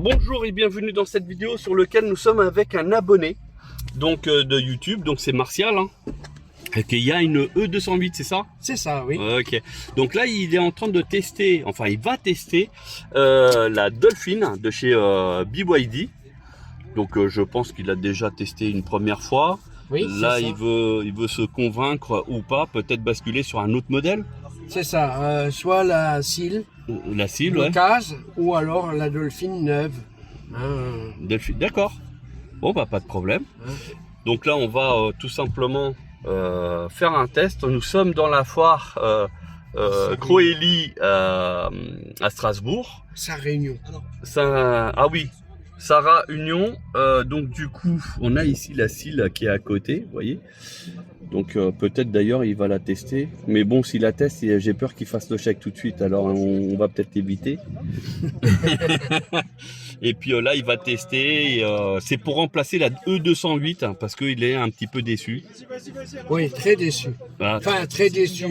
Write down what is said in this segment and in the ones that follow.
Bonjour et bienvenue dans cette vidéo sur laquelle nous sommes avec un abonné donc de YouTube, donc c'est Martial. Il y a une E208, c'est ça? C'est ça, oui. Ok. Donc là, il est en train de tester, enfin il va tester la Dolphin de chez BYD. Donc je pense qu'il a déjà testé une première fois. Oui, là, il veut se convaincre ou pas, peut-être basculer sur un autre modèle. C'est ça, soit la Seal, La Seal, ouais. l'occasion, ou alors la Dolphin neuve. Hein, Dolphin, d'accord. Bon, bah pas de problème. hein. Donc là, on va tout simplement faire un test. Nous sommes dans la foire Croeli à Strasbourg. Sa réunion. Ah oui, Sarah Union. Donc du coup, on a ici la Seal qui est à côté, vous voyez. Donc peut-être d'ailleurs il va la tester. Mais bon, s'il la teste, j'ai peur qu'il fasse le chèque tout de suite. Alors on va peut-être éviter. Et puis là, il va tester. C'est pour remplacer la E208 hein, parce qu'il est un petit peu déçu. Oui, très déçu. Voilà. Enfin, très déçu.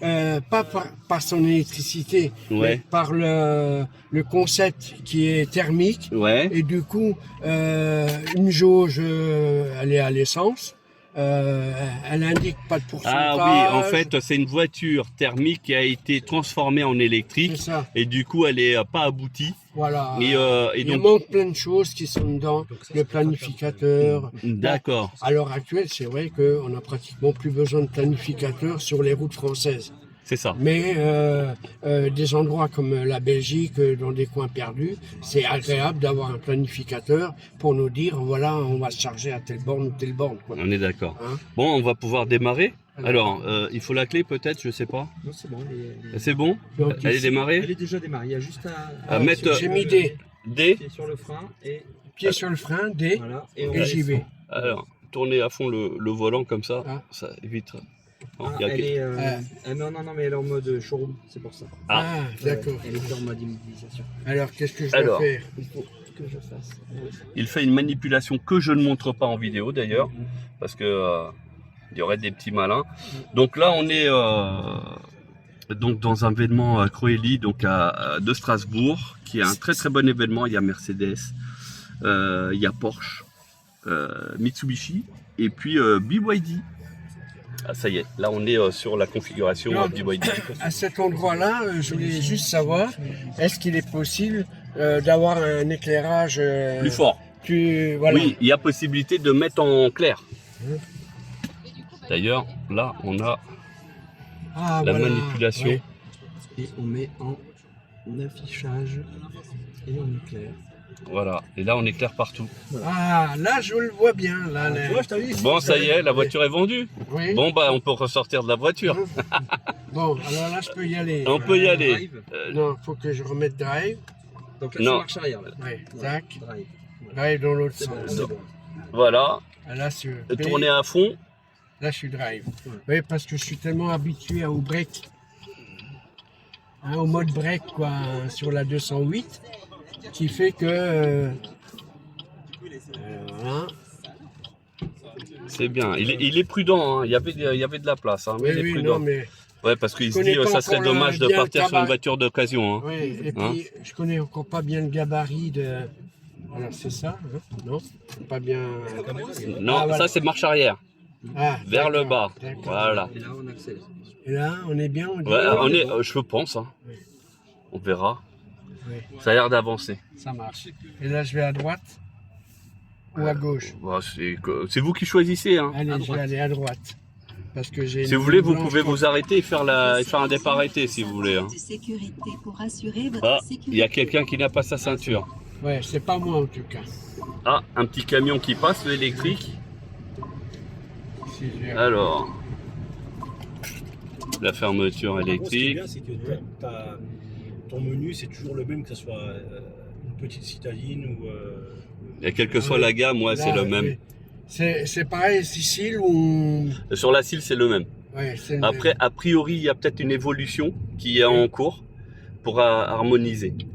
Pas par son électricité, Ouais. mais par le concept qui est thermique. Ouais. Et du coup, une jauge, elle est à l'essence. Elle indique pas de pourcentage. Ah oui, en fait, c'est une voiture thermique qui a été transformée en électrique. C'est ça. Et du coup, elle est pas aboutie. Voilà. Et Il donc, manque plein de choses qui sont dedans. Le planificateur. d'accord. À l'heure actuelle, c'est vrai qu'on n'a pratiquement plus besoin de planificateur sur les routes françaises. C'est ça. Mais des endroits comme la Belgique, dans des coins perdus, c'est agréable d'avoir un planificateur pour nous dire, voilà, on va se charger à telle borne ou telle borne. Quoi. On est d'accord. Hein? Bon, on va pouvoir démarrer. Alors, il faut la clé peut-être, je sais pas. Non, c'est bon. C'est bon? Donc, Elle est démarrée? Elle est déjà démarrée. Il y a juste À mettre J'ai mis des D. pied sur le frein et pieds sur le frein, des, voilà. et j'y vais. Alors, tournez à fond le volant comme ça. Ah. Ça évite. Non, Ah, il y a elle que- est, non, mais elle est en mode showroom, c'est pour ça. Ah. D'accord. Elle est en mode immobilisation. Alors, qu'est-ce que je dois Alors. faire? Il faut que je fasse. Il fait une manipulation que je ne montre pas en vidéo d'ailleurs, parce que il y aurait des petits malins. Donc là, on est donc dans un événement Croeli, donc de Strasbourg, qui est un très très bon événement. Il y a Mercedes, il y a Porsche, Mitsubishi et puis BYD. Ah, ça y est, là on est sur la configuration Non, BYD. À cet endroit-là, je voulais juste savoir, est-ce qu'il est possible d'avoir un éclairage Plus fort. voilà. Oui, il y a possibilité de mettre en clair. D'ailleurs, là on a Ah, la voilà. manipulation. Ouais. Et on met en affichage et on éclaire. Voilà, et là on éclaire partout. Ah, là, je le vois bien. Là, là. Tu vois, je t'avais dit. Bon, ça y est, la voiture est vendue. Oui. Bon, bah, on peut ressortir de la voiture. Bon, alors là, je peux y aller. On peut y aller. Drive. Non, faut que je remette drive. Donc là, Non. c'est marche arrière. Là. Ouais, Ouais, tac. Drive. Drive dans l'autre C'est bon, sens. c'est bon. Voilà, Ah, là, c'est P. tourner à fond. Là, je suis drive. Ouais. Oui, parce que je suis tellement habitué au break. Hein, au mode break, quoi, sur la 208, qui fait que. Voilà. C'est bien. Il est prudent, hein. Il y avait de la place, hein, mais Oui, il est oui, prudent. non, mais. Ouais, parce qu'il Je se connais dit, pas ça serait encore dommage de bien le partir sur une gabarit. voiture d'occasion. Hein. Oui, et puis, Hein? je connais encore pas bien le gabarit de. Alors, c'est ça, hein? Non? C'est pas bien. Non, Ah, voilà. ça c'est marche arrière, Ah, vers le d'accord, bas. d'accord. Voilà. Et là, on accélère. Et là, on est bien, on dit. Ouais, on est, bon. je pense. Hein. Oui. On verra. Oui, Ça a l'air d'avancer. ça marche. Et là, je vais à droite ou à gauche? Bah, c'est vous qui choisissez. Hein. Allez, À je vais droite. aller à droite. Parce que j'ai Si vous voulez, vous pouvez vous arrêter et faire un départ arrêté si vous voulez. Hein. De sécurité pour assurer votre Ah, sécurité. il y a quelqu'un qui n'a pas sa ceinture. Ouais, c'est pas moi en tout cas. Ah, un petit camion qui passe, l'électrique. Si j'ai- Alors, la fermeture Ce qui est électrique. bien, c'est que ton menu, c'est toujours le même, que ce soit une petite citadine ou. Et quelle que soit la gamme, ouais, c'est Là, le même. oui. C'est pareil, Sicile ou. Sur la Seal, c'est le même. Ouais, c'est le Après, a priori, il y a peut-être une évolution qui est en cours pour harmoniser. même.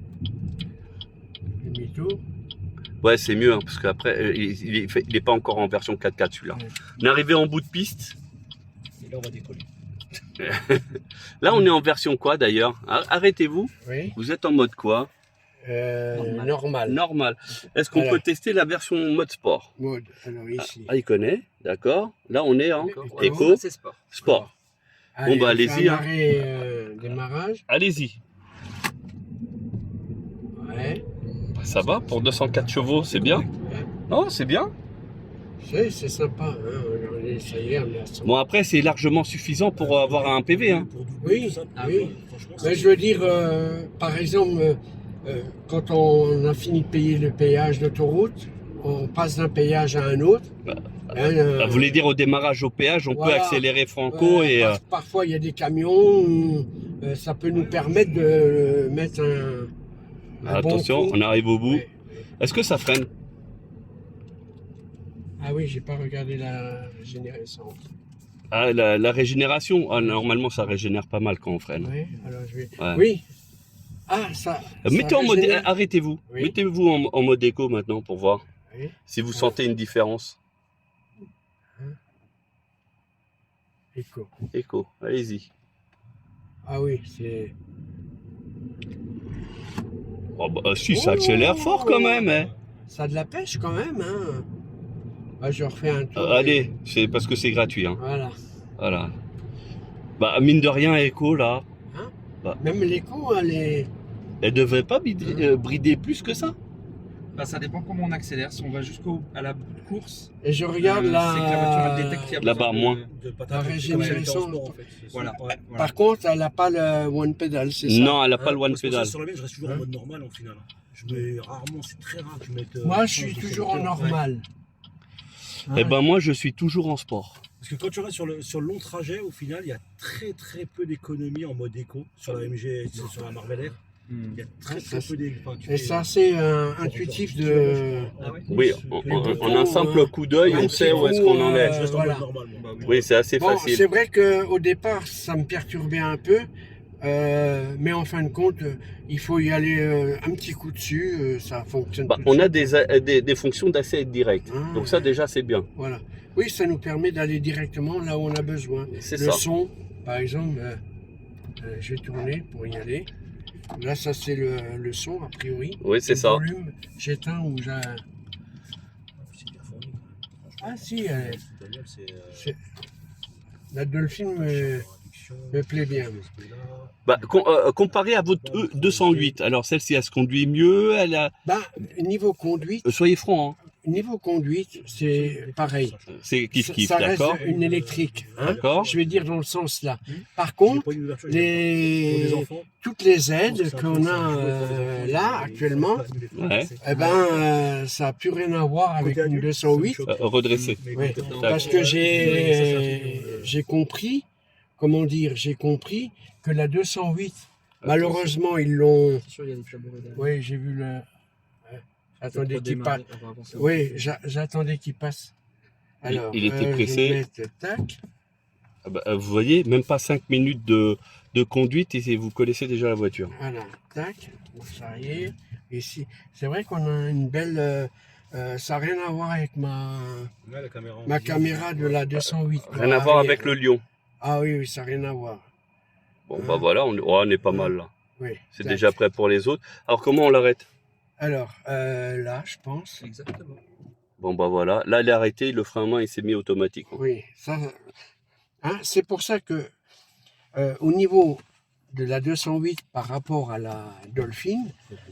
Le mytho. Ouais, c'est mieux, hein, parce qu'après, il est pas encore en version 4x4 celui-là. Ouais. On est arrivé en bout de piste. Et là, on va décoller. Là, on est en version quoi d'ailleurs? Arrêtez-vous. Oui. Vous êtes en mode quoi? Normal. Normal. Est-ce qu'on Alors. peut tester la version mode sport? Mode. Alors ici. Ah, il connaît, d'accord. Là, on est en D'accord. éco, C'est sport. sport. Allez, bah, on allez-y, fait un hein. arrêt, démarrage. Allez-y. Ouais. Ça va pour 204 chevaux, c'est bien? Non, c'est bien. C'est sympa. Hein. Ça y est, on est à 100. Bon, après, c'est largement suffisant pour avoir un PV. Hein. Pour doubler Oui, tout ça, oui. franchement, Mais c'est- je veux dire, par exemple, quand on a fini de payer le péage d'autoroute, on passe d'un péage à un autre. Vous voulez dire au démarrage au péage, on Voilà. peut accélérer franco et... Parfois, il y a des camions où ça peut nous permettre de mettre un bon attention, coup. on arrive au bout. Ouais. Est-ce que ça freine? Ah oui, j'ai pas regardé la génération. Ah, la régénération, ah, normalement ça régénère pas mal quand on freine. Oui, alors je vais. Ouais. Oui. Ah, ça. Mettez ça en mode, régénère. arrêtez-vous. Oui. Mettez-vous en mode éco maintenant pour voir Oui. si vous sentez une différence. Éco. Éco, allez-y. Ah oui, c'est. Oh, bah, si, ça accélère fort quand même. Hein. Ça a de la pêche quand même, hein. Ah, je refais un tour. Allez, c'est parce que c'est gratuit. Hein. Voilà. Voilà. Bah, mine de rien, éco là, Même l'écho, elle devrait pas brider plus que ça. Bah, ça dépend comment on accélère. Si on va à la course, et je regarde c'est que la voiture elle là. détecte qu'il y a Là-bas, besoin de- moins. de pas La taper, régénération. comme c'était en sport, en fait. Voilà. Ouais. Par contre, elle n'a pas le one pedal, c'est ça. Non, elle a pas le one Parce que ça, pedal. sur la mienne, je reste toujours en mode normal en final. Je mets rarement, c'est très rare que je mette. Moi, je suis toujours en normal. Eh ben moi, je suis toujours en sport. Parce que quand tu restes sur le long trajet, au final, il y a très peu d'économies en mode éco. Sur la MG, sur la Marvel Air, il y a très peu d'économies. Et c'est assez intuitif de. Ah ouais. Oui, en un simple coup d'œil, un on petit sait où est-ce coup, qu'on en est. Je reste en voilà. mode normal, moi. Bah oui. Oui, c'est assez Bon, facile. c'est vrai qu'au départ, ça me perturbait un peu. Mais en fin de compte, il faut y aller un petit coup dessus, ça fonctionne. Bah, tout de on a suite. des fonctions d'accès direct. Ah. Donc ça déjà c'est bien. Voilà. Oui, ça nous permet d'aller directement là où on a besoin. C'est Le ça. son, par exemple, je vais tourner pour y aller. Là, ça c'est le son, a priori. Oui, c'est Le ça. volume, j'éteins ou j'ai. C'est bien fourni, quand même. Ah si, Cette bagnole, c'est, la Dolphin réduction, me plaît bien. Bah, comparé à votre E208, alors celle-ci elle se conduit mieux, elle a... Bah, niveau conduite, Soyez franc, c'est pareil. hein. C'est kiff kiff, Ça reste d'accord. une électrique. Hein, D'accord. je vais dire dans le sens là. Par contre, toutes les aides qu'on a là actuellement, Ouais. eh ben, ça n'a plus rien à voir avec une 208. Redressé. Oui, parce que j'ai compris, comment dire, j'ai compris que la 208, malheureusement, ils l'ont. C'est sûr, il y a des tabourets derrière. Oui, j'ai vu le. Attendez Pour qu'il passe. démarrer, on va avancer. Oui, j'attendais qu'il passe. Alors, Il était je vais pressé. mettre tac. Ah bah, vous voyez, même pas 5 minutes de conduite et vous connaissez déjà la voiture. Voilà, tac. Marche arrière. Ici, c'est vrai qu'on a une belle. Ça n'a rien à voir avec ma caméra de la 208. quoi, Rien à voir arrière. avec le lion. Ah oui, oui, ça n'a rien à voir. Bon bah voilà, on est pas mal là. Oui. C'est tac. déjà prêt pour les autres. Alors comment on l'arrête? Alors, là, je pense. Exactement. Bon bah voilà, là il est arrêté, le frein à main il s'est mis automatique. Oui, ça. Hein, c'est pour ça que au niveau de la 208 par rapport à la Dolphin,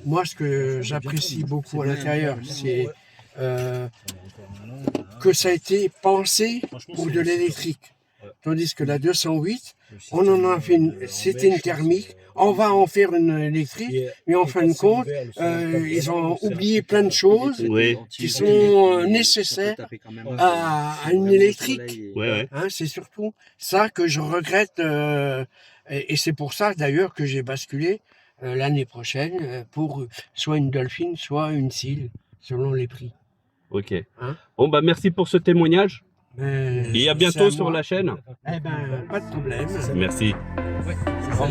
moi ce que j'apprécie beaucoup à l'intérieur, c'est que ça a été pensé pour de l'électrique. Tandis que la 208, on en a fait c'était une thermique, on va en faire une électrique, mais en fin de compte, ils ont oublié plein de choses Oui. qui sont nécessaires à une électrique. Ouais, ouais. Hein, c'est surtout ça que je regrette, et c'est pour ça d'ailleurs que j'ai basculé l'année prochaine pour soit une Dolphin, soit une Seal, selon les prix. Ok. Hein? Bon bah merci pour ce témoignage. Mais Et à c'est bientôt à sur moi. la chaîne. Eh ben, pas de problème. Merci. Ouais, c'est ça.